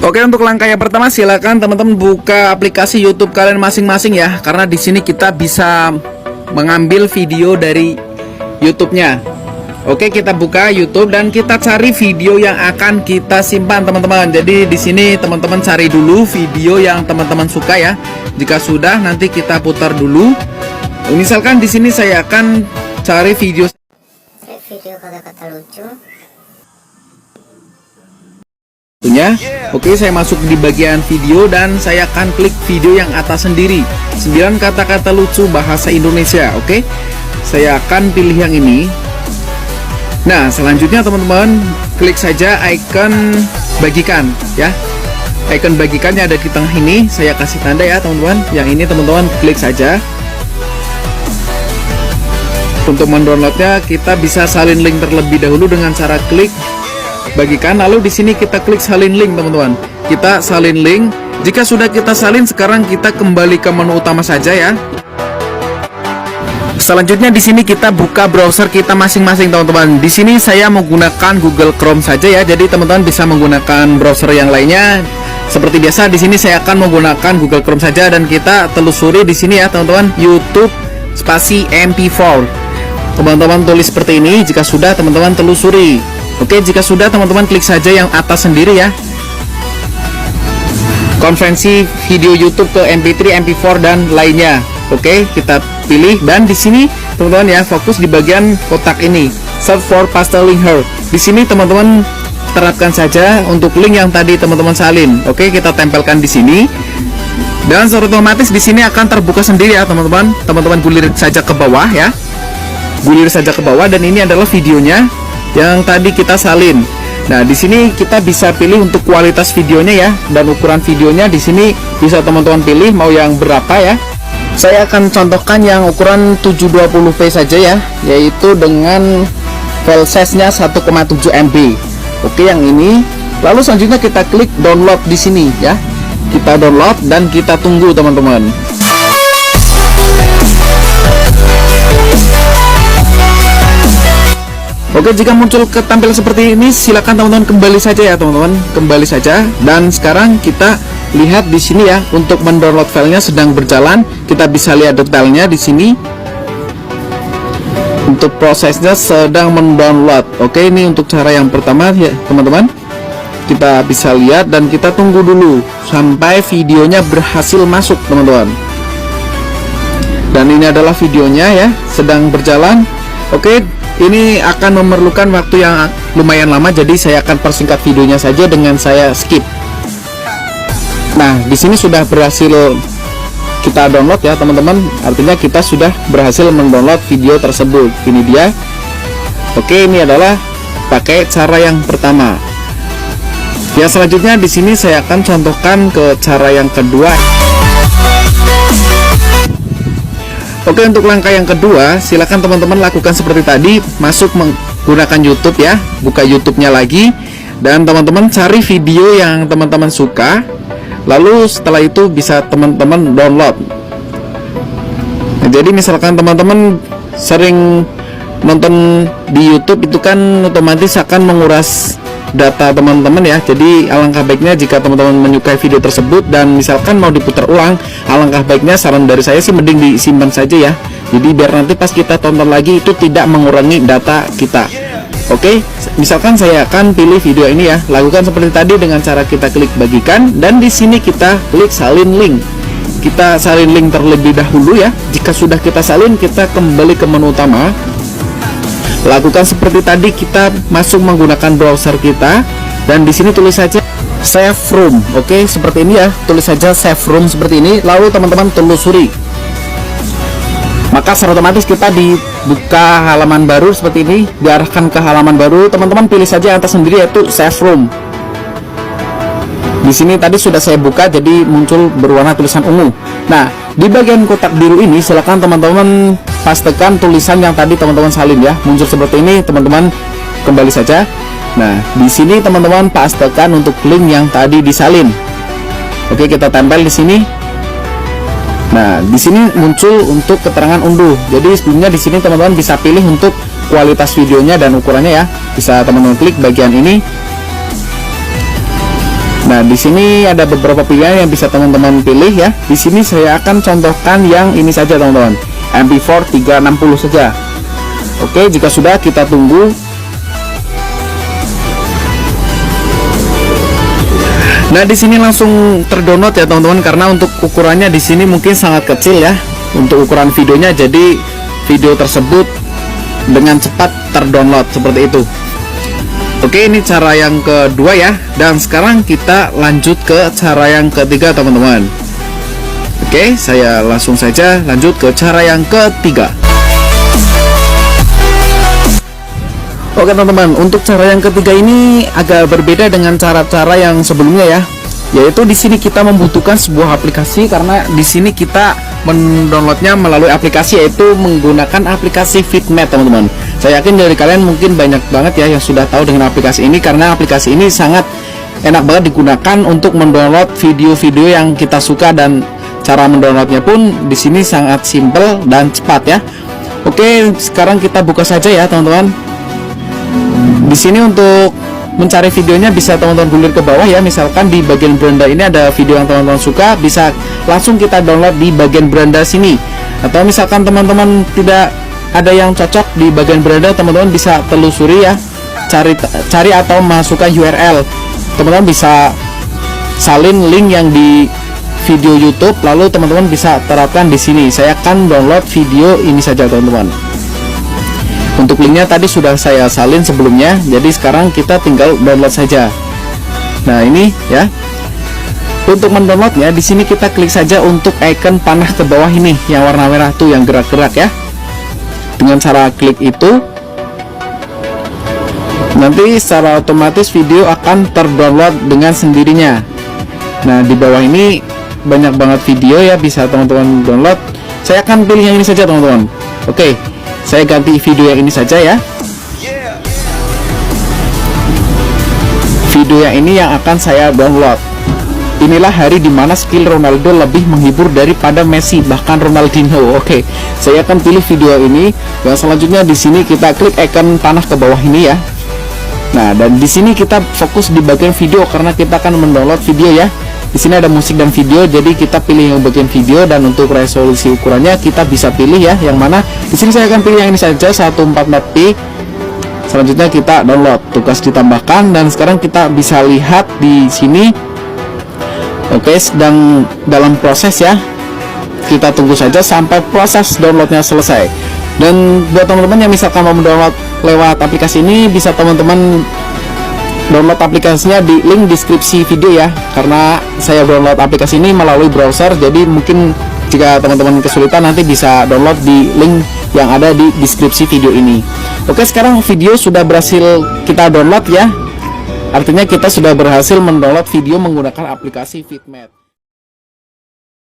Oke, untuk langkah yang pertama silakan teman-teman buka aplikasi YouTube kalian masing-masing ya, karena di sini kita bisa mengambil video dari YouTube-nya. Oke, kita buka YouTube dan kita cari video yang akan kita simpan teman-teman. Jadi di sini teman-teman cari dulu video yang teman-teman suka ya. Jika sudah, nanti kita putar dulu. Misalkan di sini saya akan cari video kata-kata lucu. Oke, saya masuk di bagian video dan saya akan klik video yang atas sendiri, 9 kata-kata lucu bahasa Indonesia. Oke, saya akan pilih yang ini. Nah, selanjutnya teman-teman klik saja icon bagikan ya. Icon bagikannya ada di tengah ini, saya kasih tanda ya teman-teman. Yang ini teman-teman klik saja. Untuk mendownloadnya kita bisa salin link terlebih dahulu dengan cara klik bagikan, lalu di sini kita klik salin link teman-teman. Kita salin link. Jika sudah kita salin, sekarang kita kembali ke menu utama saja ya. Selanjutnya di sini kita buka browser kita masing-masing teman-teman. Di sini saya menggunakan Google Chrome saja ya. Jadi teman-teman bisa menggunakan browser yang lainnya. Seperti biasa di sini saya akan menggunakan Google Chrome saja dan kita telusuri di sini ya teman-teman, YouTube spasi MP4. Teman-teman tulis seperti ini. Jika sudah teman-teman telusuri. Oke, jika sudah teman-teman klik saja yang atas sendiri ya. Konferensi video YouTube ke MP3, MP4 dan lainnya. Oke, kita pilih dan di sini teman-teman ya fokus di bagian kotak ini. Search for paste link here. Di sini teman-teman terapkan saja untuk link yang tadi teman-teman salin. Oke, kita tempelkan di sini. Dan secara otomatis di sini akan terbuka sendiri ya teman-teman. Teman-teman gulir saja ke bawah ya. Gulir saja ke bawah dan ini adalah videonya yang tadi kita salin. Nah, di sini kita bisa pilih untuk kualitas videonya ya, dan ukuran videonya di sini bisa teman-teman pilih mau yang berapa ya. Saya akan contohkan yang ukuran 720p saja ya, yaitu dengan file size-nya 1,7 MB. Oke, yang ini. Lalu selanjutnya kita klik download di sini ya. Kita download dan kita tunggu teman-teman. Oke, jika muncul ketampilan seperti ini, silakan teman-teman kembali saja ya teman-teman, kembali saja. Dan sekarang kita lihat di sini ya, untuk mendownload filenya sedang berjalan. Kita bisa lihat detailnya di sini. Untuk prosesnya sedang mendownload. Oke, ini untuk cara yang pertama ya teman-teman. Kita bisa lihat dan kita tunggu dulu sampai videonya berhasil masuk teman-teman. Dan ini adalah videonya ya, sedang berjalan. Oke, ini akan memerlukan waktu yang lumayan lama, jadi saya akan persingkat videonya saja dengan saya skip. Nah, di sini sudah berhasil kita download ya teman-teman. Artinya kita sudah berhasil mendownload video tersebut. Ini dia. Oke, ini adalah pakai cara yang pertama. Ya, selanjutnya di sini saya akan contohkan ke cara yang kedua. Oke, untuk langkah yang kedua, silakan teman-teman lakukan seperti tadi, masuk menggunakan YouTube ya, buka YouTube-nya lagi, dan teman-teman cari video yang teman-teman suka, lalu setelah itu bisa teman-teman download. Nah, jadi misalkan teman-teman sering nonton di YouTube itu kan otomatis akan menguras data teman-teman ya. Jadi alangkah baiknya jika teman-teman menyukai video tersebut dan misalkan mau diputar ulang, alangkah baiknya saran dari saya sih mending disimpan saja ya. Jadi biar nanti pas kita tonton lagi itu tidak mengurangi data kita. Oke, misalkan saya akan pilih video ini ya. Lakukan seperti tadi dengan cara kita klik bagikan dan di sini kita klik salin link. Kita salin link terlebih dahulu ya. Jika sudah kita salin, kita kembali ke menu utama. Lakukan seperti tadi, kita masuk menggunakan browser kita dan di sini tulis saja save room. Oke, seperti ini ya, tulis saja save room seperti ini, lalu teman-teman telusuri. Maka secara otomatis kita dibuka halaman baru seperti ini, diarahkan ke halaman baru. Teman-teman pilih saja yang tersendiri yaitu save room. Di sini tadi sudah saya buka, jadi muncul berwarna tulisan ungu. Nah, di bagian kotak biru ini silakan teman-teman pastekan tulisan yang tadi teman-teman salin ya. Muncul seperti ini, teman-teman kembali saja. Nah, di sini teman-teman pastekan untuk link yang tadi disalin. Oke, kita tempel di sini. Nah, di sini muncul untuk keterangan unduh. Jadi sebelumnya di sini teman-teman bisa pilih untuk kualitas videonya dan ukurannya ya. Bisa teman-teman klik bagian ini. Nah, di sini ada beberapa pilihan yang bisa teman-teman pilih ya. Di sini saya akan contohkan yang ini saja teman-teman, MP4 360 saja. Oke, jika sudah kita tunggu. Nah, di sini langsung terdownload ya teman-teman, karena untuk ukurannya di sini mungkin sangat kecil ya untuk ukuran videonya, jadi video tersebut dengan cepat terdownload seperti itu. Oke, ini cara yang kedua ya. Dan sekarang kita lanjut ke cara yang ketiga teman-teman. Oke, saya langsung saja lanjut ke cara yang ketiga. Oke teman-teman, untuk cara yang ketiga ini agak berbeda dengan cara-cara yang sebelumnya ya. Yaitu di sini kita membutuhkan sebuah aplikasi, karena di sini kita mendownloadnya melalui aplikasi, yaitu menggunakan aplikasi Vidmate teman-teman. Saya yakin dari kalian mungkin banyak banget ya yang sudah tahu dengan aplikasi ini, karena aplikasi ini sangat enak banget digunakan untuk mendownload video-video yang kita suka, dan cara mendownloadnya pun di sini sangat simple dan cepat ya. Oke, sekarang kita buka saja ya teman-teman. Di sini untuk mencari videonya bisa teman-teman gulir ke bawah ya. Misalkan di bagian beranda ini ada video yang teman-teman suka, bisa langsung kita download di bagian beranda sini. Atau misalkan teman-teman tidak ada yang cocok di bagian beranda, teman-teman bisa telusuri ya, cari atau masukkan URL. Teman-teman bisa salin link yang di video YouTube, lalu teman-teman bisa terapkan di sini. Saya akan download video ini saja teman-teman. Untuk linknya tadi sudah saya salin sebelumnya, jadi sekarang kita tinggal download saja. Nah ini ya. Untuk mendownloadnya di sini kita klik saja untuk icon panah ke bawah ini yang warna merah tuh yang gerak-gerak ya. Dengan cara klik itu, nanti secara otomatis video akan terdownload dengan sendirinya. Nah di bawah ini banyak banget video ya, bisa teman-teman download. Saya akan pilih yang ini saja teman-teman. Oke, saya ganti video yang ini saja ya. Video yang ini yang akan saya download. Inilah hari dimana skill Ronaldo lebih menghibur daripada Messi, bahkan Ronaldinho. Oke, saya akan pilih video ini. Dan selanjutnya di sini kita klik icon panah ke bawah ini ya. Nah, dan di sini kita fokus di bagian video karena kita akan mendownload video ya. Di sini ada musik dan video, jadi kita pilih yang bagian video, dan untuk resolusi ukurannya kita bisa pilih ya yang mana. Di sini saya akan pilih yang ini saja 144p. Selanjutnya kita download, tugas ditambahkan, dan sekarang kita bisa lihat di sini. Oke, sedang dalam proses ya. Kita tunggu saja sampai proses downloadnya selesai. Dan buat teman-teman yang misalkan mau mendownload lewat aplikasi ini, bisa teman-teman download aplikasinya di link deskripsi video ya. Karena saya download aplikasi ini melalui browser, jadi mungkin jika teman-teman kesulitan nanti bisa download di link yang ada di deskripsi video ini. Oke, sekarang video sudah berhasil kita download ya. Artinya kita sudah berhasil mendownload video menggunakan aplikasi Vidmate.